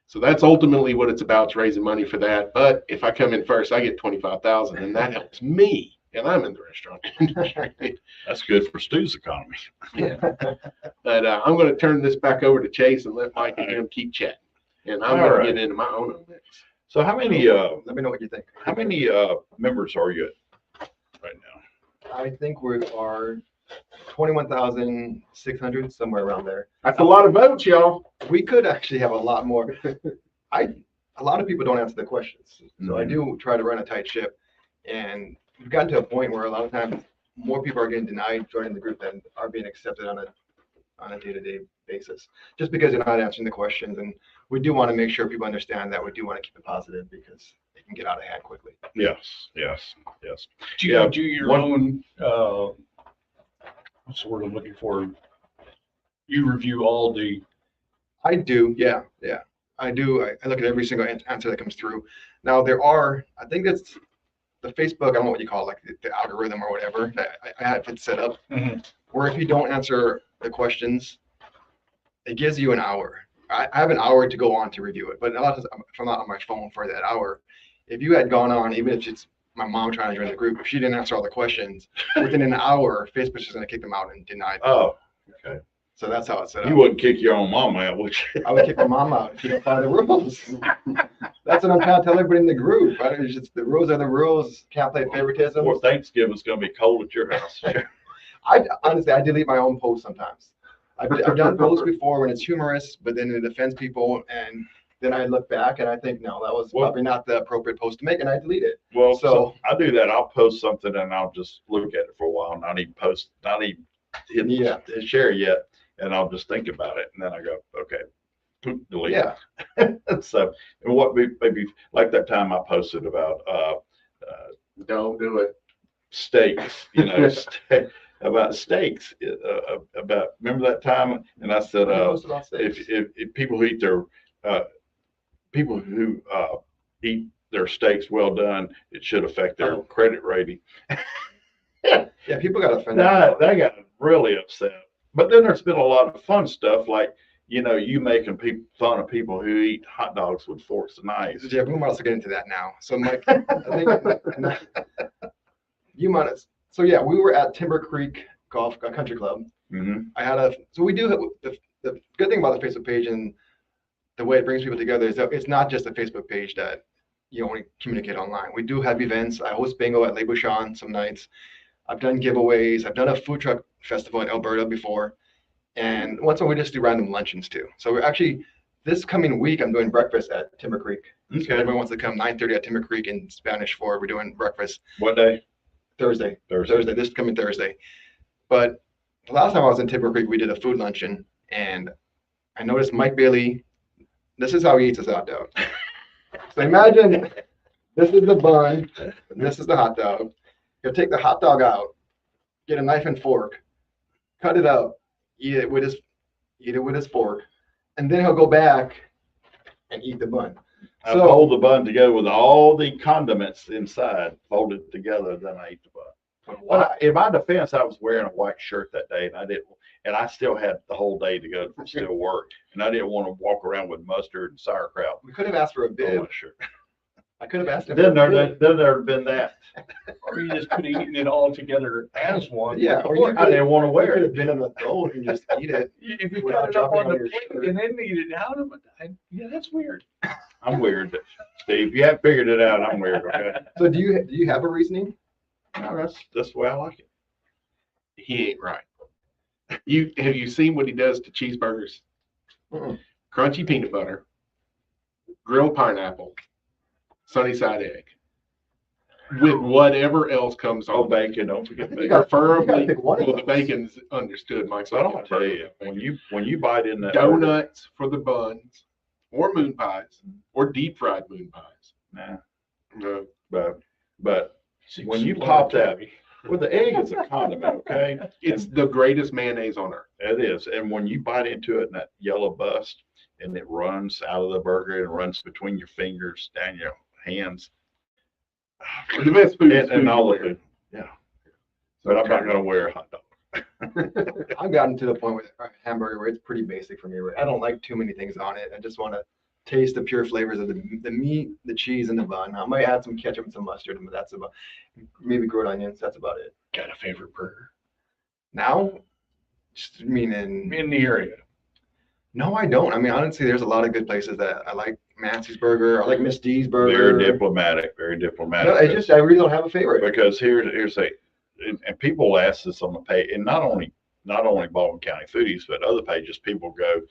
so that's ultimately what it's about, is raising money for that. But if I come in first, I get $25,000, and that helps me, and I'm in the restaurant industry. That's good for Stu's economy. Yeah. But I'm going to turn this back over to Chase and let Mike and him keep chatting. And I'm All going right. to get into my own mix. So how many Let me know what you think. members are you at right now? I think we are 21,600, somewhere around there. That's a lot of votes, y'all. We could actually have a lot more. A lot of people don't answer the questions. So I do try to run a tight ship. And we've gotten to a point where a lot of times more people are getting denied joining the group than are being accepted on a day-to-day basis, just because they're not answering the questions. And we do want to make sure people understand that we do want to keep it positive, because it can get out of hand quickly. Yes. Do you Yeah, do your one- own, what's the word I'm looking for? You review all the, I do, yeah. I do. I look at every single answer that comes through. Now I think that's the Facebook, I don't know what you call it, like the algorithm or whatever, that I have it set up, where if you don't answer the questions, it gives you an hour. I have an hour to go on to review it, but a lot of times, if I'm not on my phone for that hour, if you had gone on, even if it's my mom trying to join the group, if she didn't answer all the questions, within an hour, Facebook's just going to kick them out and deny them. Oh, okay. So that's how it's set up. You wouldn't kick your own mom out, would you? I would kick my mom out if you don't follow the rules. That's what I'm trying to tell everybody in the group. Right? It's just, the rules are the rules. Can't play favoritism. Or Thanksgiving's gonna be cold at your house. Honestly, I delete my own posts sometimes. I've done posts before when it's humorous, but then it offends people, and then I look back and I think, no, that was probably not the appropriate post to make, and I delete it. Well, so I do that. I'll post something and I'll just look at it for a while, not even hit share yet, and I'll just think about it, and then I go, okay, delete. Yeah. So, and what maybe like that time I posted about Don't do it. steaks, about steaks, about, remember that time? And I said, if people eat their people who eat their steaks well done, it should affect their credit rating. Yeah, people got offended. They got really upset. But then there's been a lot of fun stuff, like, you making fun of people who eat hot dogs with forks and knives. Yeah, we might also get into that now. So, Mike, I think you might have. So yeah, we were at Timber Creek Golf Country Club. Mm-hmm. So we do the good thing about the Facebook page and the way it brings people together is that it's not just a Facebook page that you only communicate online. We do have events. I host bingo at Lake Bouchon some nights. I've done giveaways. I've done a food truck festival in Alberta before. And once in a while, we just do random luncheons too. So we're actually, this coming week, I'm doing breakfast at Timber Creek. Okay. So everyone wants to come 9:30 at Timber Creek in Spanish Fort. We're doing breakfast. What day? Thursday, this coming Thursday. But the last time I was in Timber Creek, we did a food luncheon. And I noticed Mike Bailey, this is how he eats his hot dog. So imagine this is the bun, and this is the hot dog. He'll take the hot dog out, get a knife and fork, cut it up, eat it with his fork, and then he'll go back and eat the bun. I fold the bun together with all the condiments inside, fold it together, then I eat the bun. Well, in my defense, I was wearing a white shirt that day, and I still had the whole day to go to still work, and I didn't want to walk around with mustard and sauerkraut. We could have asked for a bib. Sure. I could have asked him. Then there'd been that. Or you just could have eaten it all together as one. Yeah, or I didn't want to wear could it. have been in the throat and just eat it. If you without cut it up dropping on the on your plate shirt. and then eat it out of it, yeah, that's weird. I'm weird, Steve. You haven't figured it out. I'm weird. Okay. So do you have a reasoning? No, that's the way I like it. He ain't right. Have you seen what he does to cheeseburgers? Mm-mm. Crunchy peanut butter, grilled pineapple, sunny side egg, with whatever else comes on. Bacon. Don't forget bacon. Preferably, well, the bacon's understood, Mike. So I don't tell you, when you bite in that donuts for the buns, or moon pies, or deep fried moon pies. Nah. No. But when you pop that, well, the egg is a condiment, okay? It's the greatest mayonnaise on earth. It is. And when you bite into it in that yellow bust and it runs out of the burger and runs between your fingers, down your hands. The best food is and all of food. it. Yeah. But I'm not going to wear a hot dog. I've gotten to the point with a hamburger where it's pretty basic for me. Where I don't like too many things on it. I just want to taste the pure flavors of the meat, the cheese, and the bun. I might add some ketchup and some mustard, but that's about, maybe grilled onions. That's about it. Got a favorite burger? Now, just meaning In the area. no, I don't. I mean, honestly, there's a lot of good places that I like. Mancy's Burger. I like Miss D's Burger. Very diplomatic. Very diplomatic. No, I really don't have a favorite. Because here's and people ask this on the page, and not only Baldwin County Foodies, but other pages, people go,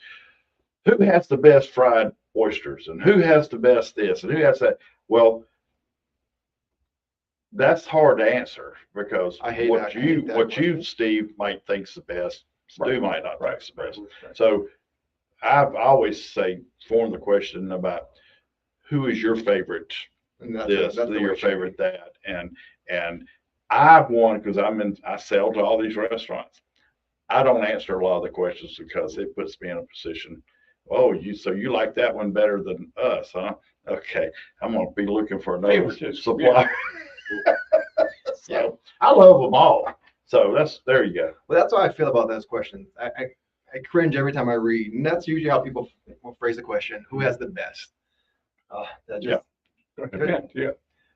who has the best fried oysters, and who has the best this, and who has that? Well, that's hard to answer because I hate what that. I hate that you, question. Steve, might think's the best, Stu might not think's the best. Right. So I always say, form the question about who is your favorite And that's this, the your way it favorite that, and I've won because I sell to all these restaurants. I don't answer a lot of the questions because it puts me in a position. Oh, so you like that one better than us, huh? Okay, I'm gonna be looking for another supplier. So I love them all. So there you go. Well, that's how I feel about those questions. I cringe every time I read, and that's usually how people will phrase the question: who has the best? That just Yeah.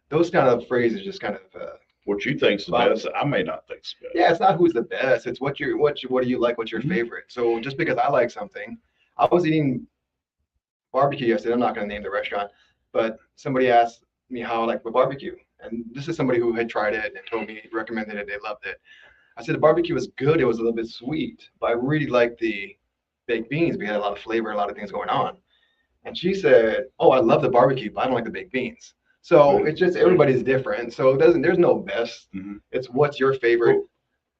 those kind of phrases just kind of What you think's the best, I may not think's the best. yeah, it's not who's the best. It's what do you like? What's your favorite? So just because I like something, I was eating barbecue yesterday. I'm not going to name the restaurant, but somebody asked me how I like the barbecue, and this is somebody who had tried it and told me, recommended it, they loved it. I said the barbecue was good. It was a little bit sweet, but I really liked the baked beans. We had a lot of flavor, a lot of things going on. And she said, "Oh, I love the barbecue, but I don't like the baked beans." So it's just everybody's different. So there's no best. It's what's your favorite.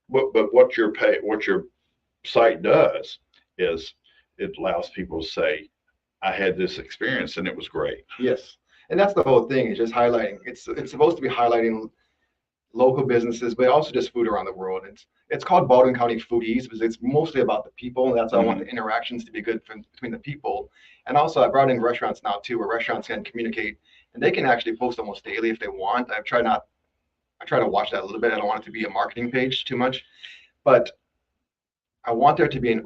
But what your site does is it allows people to say, I had this experience and it was great. Yes. And that's the whole thing. It's just highlighting. It's supposed to be highlighting local businesses, but also just food around the world. It's called Baldwin County Foodies because it's mostly about the people. And that's why I want the interactions to be good between the people. And also I brought in restaurants now too, where restaurants can communicate and they can actually post almost daily if they want. I try to watch that a little bit. I don't want it to be a marketing page too much, but I want there to be an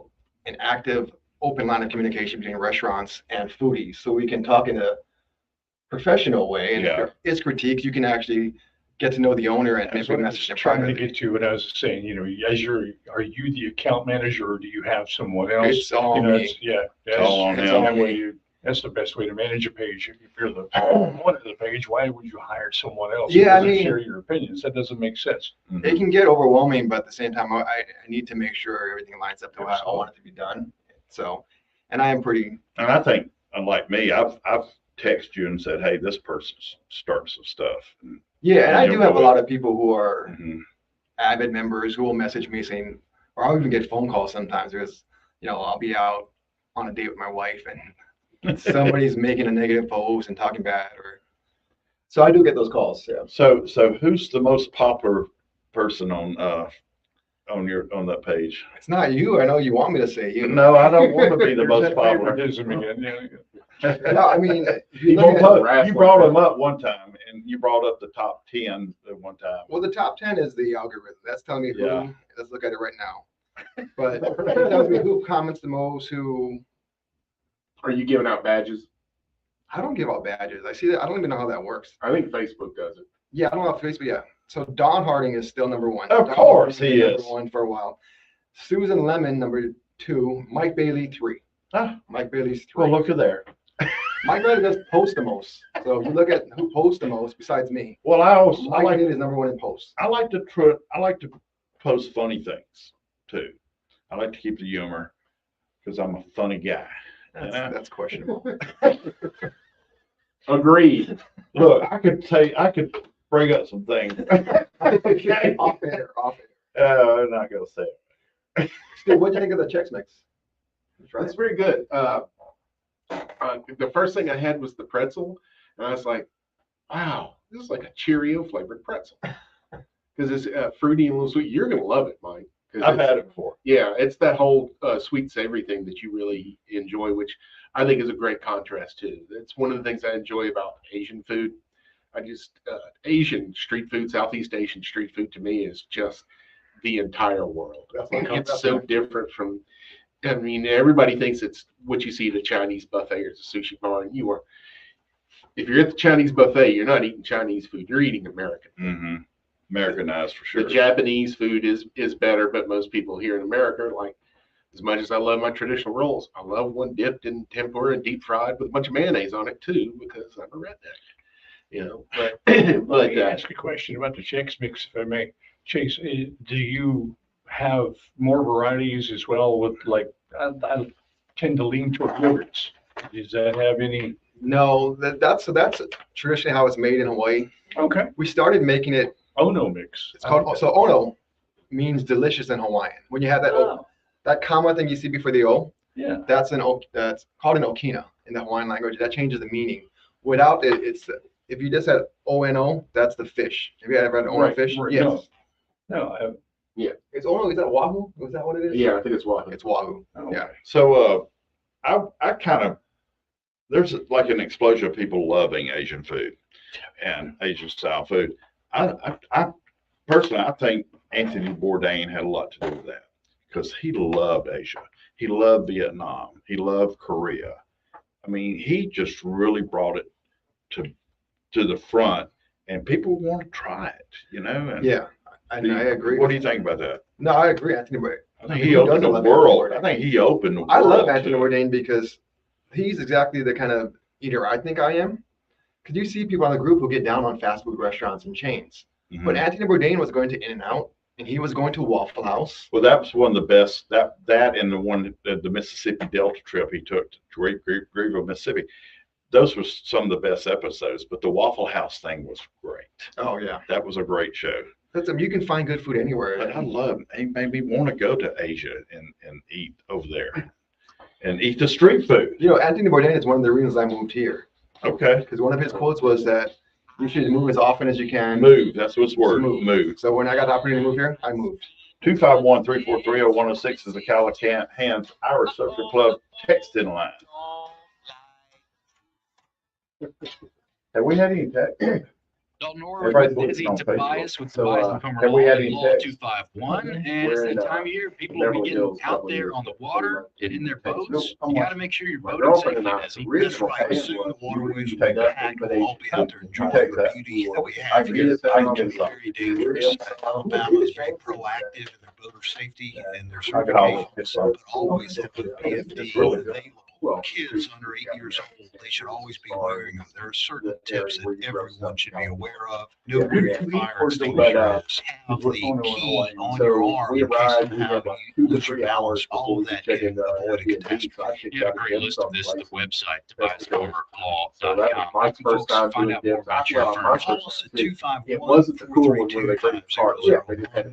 active, open line of communication between restaurants and foodies, so we can talk in a professional way. And if there is critiques, you can actually get to know the owner and maybe message them trying to privately. get to what I was saying, you know, are you the account manager or do you have someone else? It's all me. That's all on him. That's the best way to manage a page. If you're the one of the page, why would you hire someone else? Yeah, who doesn't share your opinions. That doesn't make sense. It can get overwhelming, but at the same time, I need to make sure everything lines up to how I want it to be done. So, and I am pretty. And I think, unlike me, I've texted you and said, hey, this person's starting some stuff. Yeah, and I do have a lot of people who are avid members who will message me saying, or I'll even get phone calls sometimes. There's, you know, I'll be out on a date with my wife and somebody's making a negative post and talking bad, or so I do get those calls. Yeah. So who's the most popular person on that page? It's not you. I know you want me to say you. No, I don't want to be the most popular. No, I mean, you brought them up one time, and you brought up the top 10 at one time. Well, the top 10 is the algorithm. That's telling me who. Yeah. Let's look at it right now. But it tells me who comments the most, who. Are you giving out badges? I don't give out badges. I see that. I don't even know how that works. I think Facebook does it. Yeah, I don't know if Facebook. Yeah. So Don Harding is still number one. Of course he is. Number one for a while. Susan Lemon, number 2. Mike Bailey, 3. Mike Bailey's 3. Well, look at there. Mike Bailey does post the most. So if you look at who posts the most besides me. Well, Mike Bailey is number 1 in posts. I like to post funny things too. I like to keep the humor because I'm a funny guy. That's questionable. Agreed. Look, I could bring up some things. Okay. Off air. I'm not gonna say it. Steve, what do you think of the Chex Mix? It's very good. The first thing I had was the pretzel, and I was like, wow, this is like a Cheerio flavored pretzel. Because it's fruity and a little sweet. You're going to love it, Mike. I've had it before. Yeah, it's that whole sweet savory thing that you really enjoy, which I think is a great contrast too. That's one of the things I enjoy about Asian food. Asian street food, Southeast Asian street food to me is just the entire world. It's so different from, I mean, everybody thinks it's what you see at a Chinese buffet or a sushi bar, and if you're at the Chinese buffet, you're not eating Chinese food, you're eating American food. Mm-hmm. Americanized for sure. The Japanese food is better, but most people here in America are like, as much as I love my traditional rolls, I love one dipped in tempura and deep fried with a bunch of mayonnaise on it too, because I'm a redneck. You know, but let me ask a question about the Chex Mix, if I may. Chase, do you have more varieties as well? With like, I tend to lean toward yogurts. Does that have any? No, that's traditionally how it's made in Hawaii. Okay. We started making it. Ono mix. It's called so Ono means delicious in Hawaiian. When you have that comma thing you see before the O, yeah, that's called an okina in the Hawaiian language. That changes the meaning. Without it, it's if you just had ONO, that's the fish. Have you ever had Ono fish? Right. Yes. No, I haven't. Yeah. It's Ono. Is that Wahoo? Is that what it is? Yeah, I think it's Wahoo. It's Wahoo. Oh, yeah. So I kind of, there's like an explosion of people loving Asian food and Asian style food. I personally, I think Anthony Bourdain had a lot to do with that because he loved Asia. He loved Vietnam. He loved Korea. I mean, he just really brought it to the front, and people want to try it, you know? And yeah, I agree. What do you think about that? No, I agree, Anthony Bourdain. I think he opened the world. I think he opened the world. I love Anthony Bourdain because he's exactly the kind of eater I think I am. Because you see people on the group who get down on fast food restaurants and chains. Mm-hmm. But Anthony Bourdain was going to In-N-Out And he was going to Waffle House. Well, that was one of the best. That and the one the Mississippi Delta trip he took to Greenville, Mississippi. Those were some of the best episodes. But the Waffle House thing was great. Oh yeah, that was a great show. You can find good food anywhere. But I love it. It made me want to go to Asia and eat over there and eat the street food. You know, Anthony Bourdain is one of the reasons I moved here. Okay. Because one of his quotes was that you should move as often as you can. Move. That's what's word. Move. So when I got the opportunity to move here, I moved. 251-343-0106 is the Callahan's Irish Social Club text-in line. Have we had any text? Dalton Orr, busy Tobias with Tobias and Comer Law, Law 251. And it's that time of year, people will be getting out there on the water and in their boats. You got to make sure you're boating safely, busy. That's right. Soon the waterways will be packed. We'll all be out there enjoying the beauty that we have here. It can be very dangerous. Alabama is very proactive in their boater safety and their certifications, but always have the PFD available. Kids under 8 years old, they should always be wearing them. There are certain tips that everyone should be aware of. No fire extinguishers, have the key on your arm in case somehow you lose your balance. All of that can avoid a catastrophe. You have a great list of this at the website, Mike's first time Find doing out more dibs. about your firm. Call us at 251. It wasn't the cool one where they put the cart.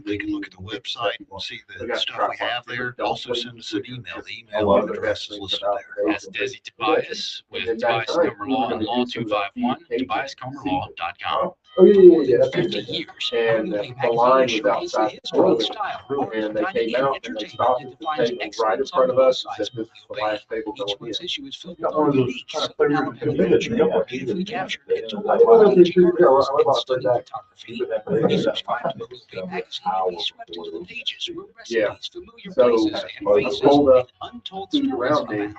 They can look at the website and see the stuff we have there. Also send us an email. The I email love address is listed there. That's Desi Tobias with Tobias Comer Law, Law 251, TobiasComerLaw.com. Oh yeah. For 50 years, And the line was outside the building, and they came out and they stopped at the table right in front of us and said, "This is the last table going in." issue is filled Got one of those kind of favorite beautifully captured. It's all I wasn't about sure, photography. I When you subscribe to Movie Magazine, you'll be swept into the pages where Yeah. recipes, familiar So, places, and faces, pulled up and untold food stories around me, abound.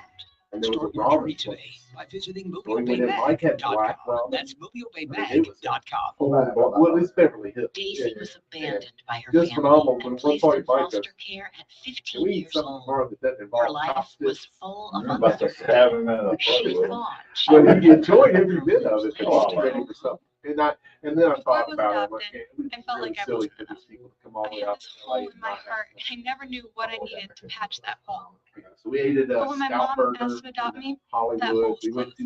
and there was Start a your journey ramen today place. by visiting We went in, Mike had black MobileBayMag.com. ramen. That's It was- MobileBayMag.com. Well, it's Beverly Hills. Daisy was abandoned by her Just family phenomenal. When and one placed party in bites foster us, care at Can 15 we eat years something old. tomorrow that doesn't Her involve life chopsticks? was full of You're about to motherhood. stab him in the She throat. thought she But would he enjoyed every bit of it. Oh, He's ready for something. And then I Before I thought was about it. adopted, Like, it was I felt really like I silly wasn't for these enough. people to come all I the way had out this to LA hole in and my not have heart, it. and I never knew what I needed to patch that hole. So we ate at But when my Scout mom Burger asked to adopt me, that Hollywood. hole We was went to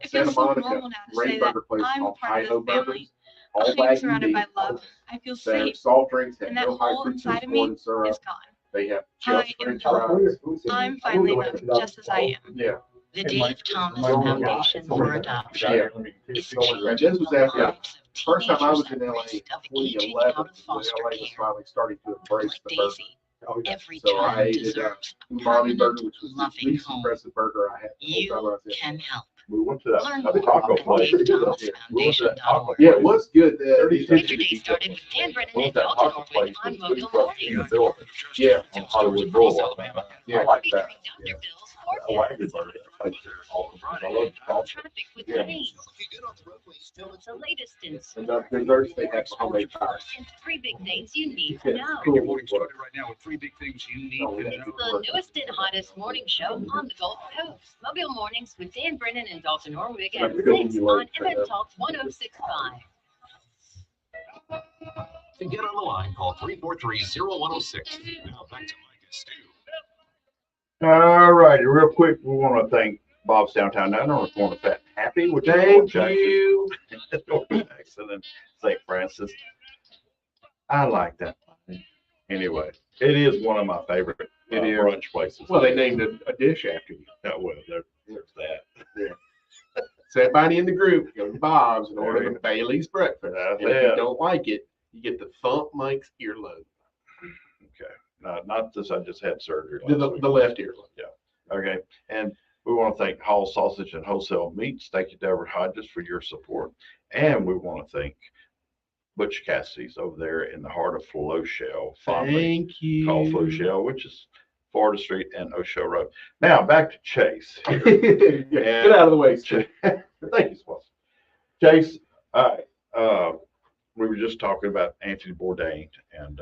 It Santa feels so Monica, normal now to great say that burger place I'm called part of Hi-Ho this family. Burgers. All I'm bags surrounded by meat. love. I feel They have safe, soft drinks, have and that no high hole fructose inside of corn me syrup. is gone. They have I just am French loved. fries. I'm finally enough just as I am. Yeah. The Hey, Dave Mike, Thomas Mike, Foundation yeah. for Adoption Yeah. is So changing this was the after lives of first time I teenagers was at in LA in risk of aging 2011 out of when foster LA was care. finally starting to embrace Like the burger. Daisy, every So I child ate it deserves a Umami permanent, burger, which was the loving least home. impressive burger I had the whole time I You was in. can help. We went to that Learn that more taco at place. DaveThomasFoundation.org. Yeah, it was good. Today started with Dan Brennan What was and that Dalton taco Orwin place on with Mobile food Morning. in the building? Yeah. On Hollywood Boulevard. Yeah. I like that. Featuring Dr. Bill's I like it. I love taco. Traffic with Yeah. Kenny. If you get on the roadway, still it's The latest in And the desserts they have homemade pies. and 3 big things you need to Yeah, know. cool. Your morning started right now with 3 big things you need to It's know. the newest and hottest morning show on the Gulf Coast. Mobile Mornings with Dan Brennan and Dalton Orwig at 6 on MM Talk 1065. To get on the line, call 343-0106. Now back to Mike and Stu. All right, real quick, we want to thank Bob's Downtown Diner. We want to thank Happy with Thank you. North Jackson and St. Francis. I like that. Anyway, it is one of my favorite brunch places. Well, they named a dish after you. Well, there's that. So everybody in the group, go to Bob's and order the Bailey's breakfast. That's And if you it. don't like it, you get the Thump Mike's earlobe. Okay, not this. I just had surgery. The, last week. the left earlobe. Okay, and we want to thank Hall Sausage and Wholesale Meats. Thank you, Deborah Hodges, for your support. And we want to thank Butch Cassidy's over there in the heart of Floshell, Thank you. called Floshell, which is Florida Street and O'Shea Road. Now back to Chase. Get out of the way, Stu. Thank you, Swanson. Chase, all right. We were just talking about Anthony Bourdain and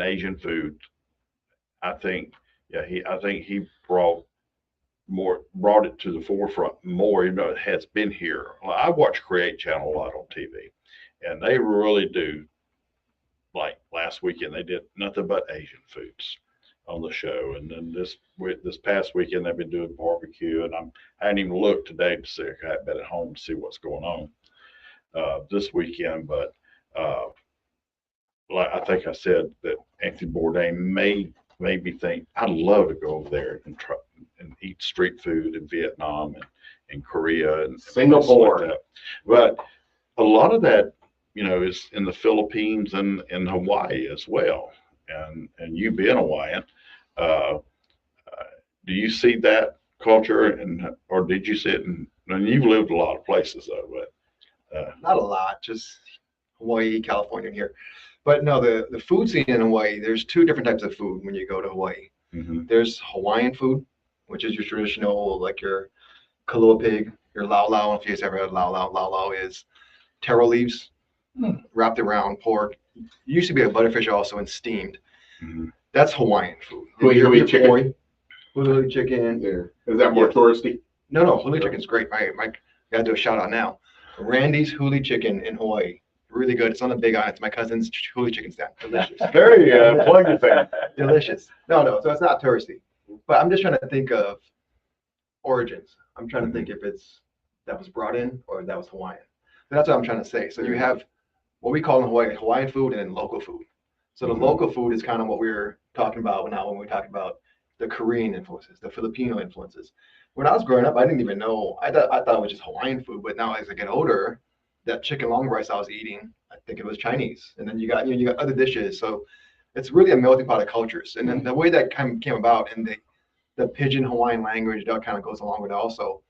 Asian food. I think he brought it to the forefront more. It has been here. I watch Create Channel a lot on TV, and they really do like last weekend, they did nothing but Asian foods on the show. And then this past weekend, they've been doing barbecue. And I hadn't even looked today to see, I had been at home to see what's going on this weekend. But like I think I said that Anthony Bourdain made me think I'd love to go over there and try and eat street food in Vietnam and Korea and Singapore. like that. But a lot of that, is in the Philippines and in Hawaii as well. And you being Hawaiian, do you see that culture or did you see it and you've lived a lot of places though, but not a lot, just Hawaii, California here. But no, the food scene in Hawaii, there's two different types of food when you go to Hawaii. Mm-hmm. There's Hawaiian food, which is your traditional, like your kalua pig, your lau lau. If you guys ever had lau lau is taro leaves wrapped around pork. It used to be a butterfish also and steamed. Mm-hmm. That's Hawaiian food. Huli chicken. Huli chicken. Yeah. Is that more touristy? No, huli chicken's great. I gotta do a shout out now. Randy's huli chicken in Hawaii. Really good. It's on the Big Island. It's my cousin's huli chicken stand. Delicious. Very plug your thing. Delicious. No. So it's not touristy. But I'm just trying to think of origins. I'm trying to think if that was brought in or that was Hawaiian. So that's what I'm trying to say. So you have what we call in Hawaii Hawaiian food and then local food. So the local food is kind of what we're talking about now when we talk about the Korean influences, the Filipino influences. When I was growing up, I didn't even know. I thought it was just Hawaiian food. But now as I get older, that chicken long rice I was eating, I think it was Chinese. And then you got other dishes. So it's really a melting pot of cultures. And then the way that kind of came about and the pidgin Hawaiian language that kind of goes along with it also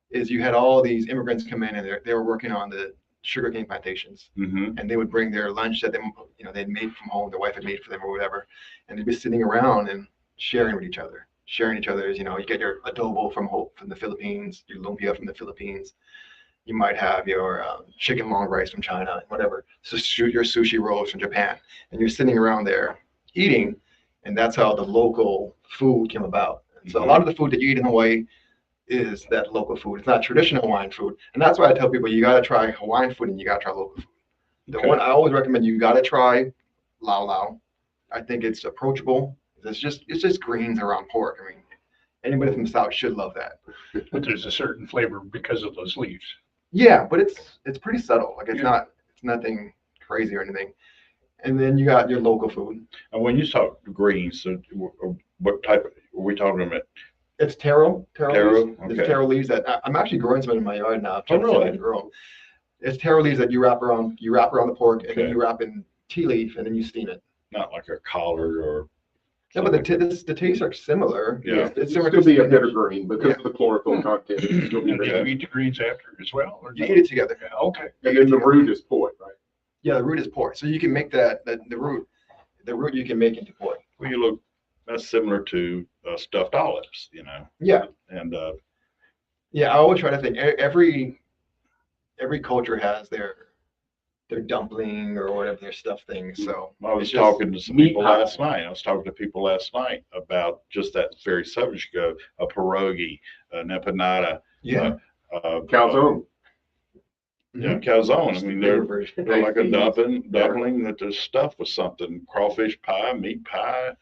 is you had all these immigrants come in and they were working on the sugarcane plantations. Mm-hmm. And they would bring their lunch that they'd made from home, their wife had made for them or whatever. And they'd be sitting around and sharing with each other. Sharing each other's, you get your adobo from the Philippines, your lumpia from the Philippines. You might have your chicken long rice from China, whatever. So your sushi rolls from Japan, and you're sitting around there eating, and that's how the local food came about. And so a lot of the food that you eat in Hawaii is that local food. It's not traditional Hawaiian food, and that's why I tell people you got to try Hawaiian food and you got to try local food. The one I always recommend you got to try lau lau. I think it's approachable. It's just greens around pork. I mean, anybody from the South should love that. But there's a certain flavor because of those leaves. Yeah, but it's pretty subtle. Like it's nothing crazy or anything. And then you got your local food. And when you talk greens, so what type are we talking about? It's taro. Taro. Leaves. Okay. It's taro leaves that I'm actually growing some in my yard now. Oh, really? Grow them. It's taro leaves that you wrap around the pork, and then you wrap in tea leaf, and then you steam it. Not like a collard or. Yeah, but the tastes are similar. Yeah, it's similar to be a bitter green because of the chlorophyll content. Do you eat the greens after as well? Or you eat it together. Yeah, okay. And then the root is poi, right? Yeah, the root is pork. So you can make the root you can make into pork. Well, that's similar to stuffed olives, Yeah. And yeah, I always try to think every culture has their dumpling or whatever their stuffed thing. So I was talking to some people last night. I was talking to people last night about just that very subject. You go a pierogi, an empanada, calzone. Yeah, calzone. I mean, they're like a dumpling that is stuffed with something. Crawfish pie, meat pie,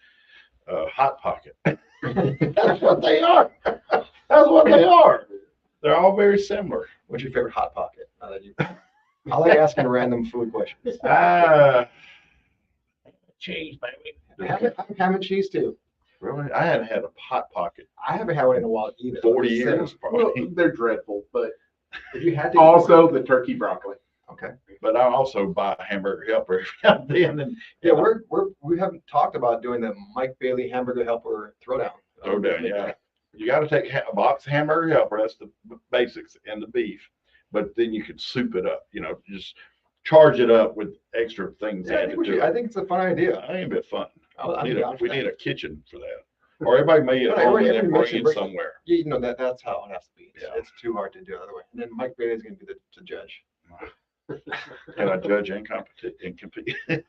hot pocket. That's what they are. That's what they are. They're all very similar. What's your favorite hot pocket? I like asking random food questions. Cheese, baby. Ham and cheese too. Really? I hadn't had a hot pocket. I haven't had one in a while either. 40 years, probably. Well, they're dreadful, but if you had to. Also, the turkey broccoli. Okay. But I also buy a hamburger helper every now and then. And, yeah, we haven't talked about doing the Mike Bailey hamburger helper throwdown. Yeah. You got to take a box of hamburger helper. That's the basics and the beef. But then you could soup it up, just charge it up with extra things. Yeah, I think it's a fun idea. I think it'd be fun. We need a kitchen for that. Or everybody may at home and then bring it somewhere. Yeah, that's how it has to be. Yeah. It's too hard to do other way. And then Mike Bailey is going to be the judge. Can I judge and compete? No,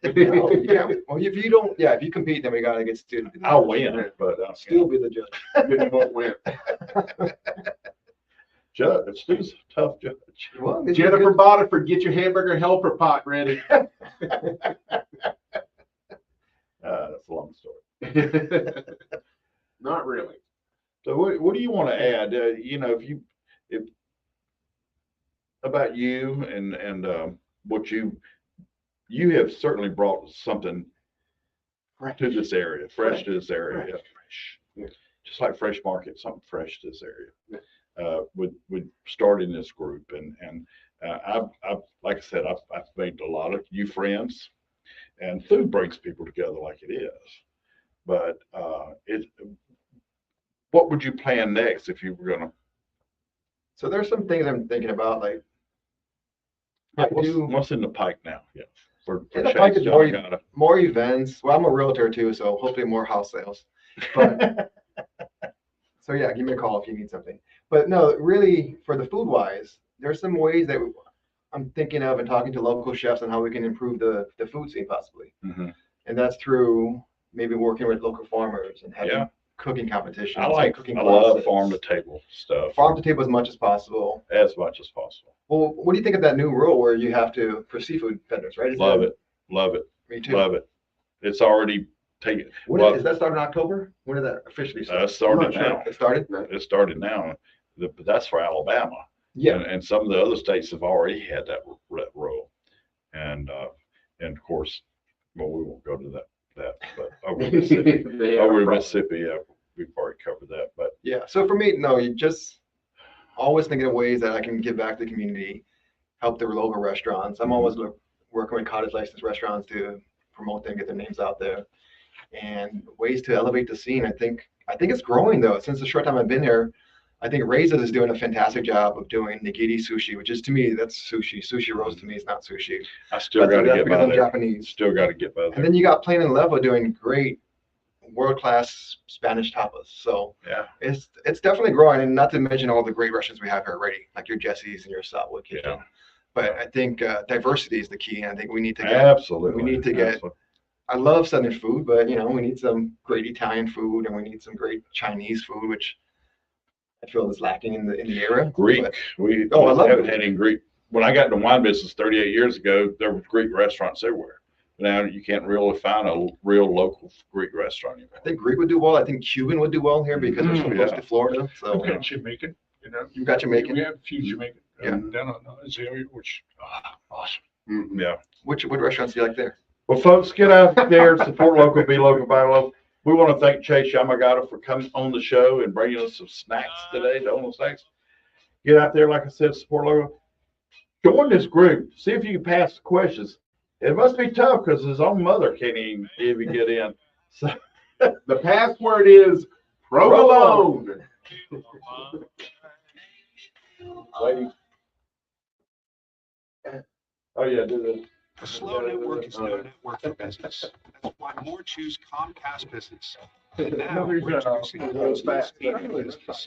well, if you compete, then we got to get Stu to be the judge. I'll win, but I'll still be the judge. Then you won't win. Judge, Stu's a tough judge. Well, Jennifer Bodiford, get your hamburger helper pot ready. That's a long story. Not really. So what do you want to add? If about you and what you have certainly brought something to this area, fresh to this area, fresh. Yeah. Just like Fresh Market, something fresh to this area. Yeah. With starting this group and I've like I said, I've made a lot of new friends, and food brings people together like it is. But what would you plan next if you were gonna? So there's some things I'm thinking about, like what's in the pike now? Yeah. For in the pike is more events. Well, I'm a realtor too, so hopefully more house sales. But so yeah, give me a call if you need something. But no, really, for the food wise, there's some ways that I'm thinking of and talking to local chefs on how we can improve the food scene possibly. Mm-hmm. And that's through maybe working with local farmers and having cooking competitions. I love farm to table stuff. Farm to table as much as possible. As much as possible. Well, what do you think of that new rule where you have to, for seafood vendors, right? Love it. Me too. Love it. It's already taken. Is that starting in October? When did that officially start? It started now. It started? It started now. But that's for Alabama. Yeah. And some of the other states have already had that rule. And of course, well, we won't go to that. But over Mississippi, we've already covered that. But yeah, so for me, no, you just always thinking of ways that I can give back to the community, help the local restaurants. I'm always working with cottage licensed restaurants to promote them, get their names out there, and ways to elevate the scene. I think it's growing though. Since the short time I've been here, I think Raisin is doing a fantastic job of doing nigiri sushi, which is, to me, that's sushi. Sushi rolls to me is not sushi. I still got to get by there. Japanese. Still got to get by there. And then you got Plain and Level doing great world-class Spanish tapas. So yeah, it's definitely growing, and not to mention all the great restaurants we have here already, like your Jesse's and your Southwood Kitchen. Yeah. But I think diversity is the key, and I think we need to get. Absolutely. We need to get. Absolutely. I love Southern food, but we need some great Italian food, and we need some great Chinese food, which I feel is lacking in the area. Greek. I haven't had any Greek. When I got into wine business 38 years ago, there were Greek restaurants everywhere. Now you can't really find a real local Greek restaurant anymore. I think Greek would do well. I think Cuban would do well here because we're so close to Florida. So we've got Jamaican. You've got Jamaican. We have a few Jamaican. Down on Azalea, which awesome. Mm-hmm. Yeah. What restaurants do you like there? Well, folks, get out there, support local, be local, buy local. We want to thank Chase Yamagata for coming on the show and bringing us some snacks today, Donald snacks. Get out there, like I said, support local. Join this group. See if you can pass the questions. It must be tough because his own mother can't even get in. So the password is provolone. Oh yeah, do this. A slow network is no network for business. That's why more choose Comcast Business. And now we're introducing the speed of business.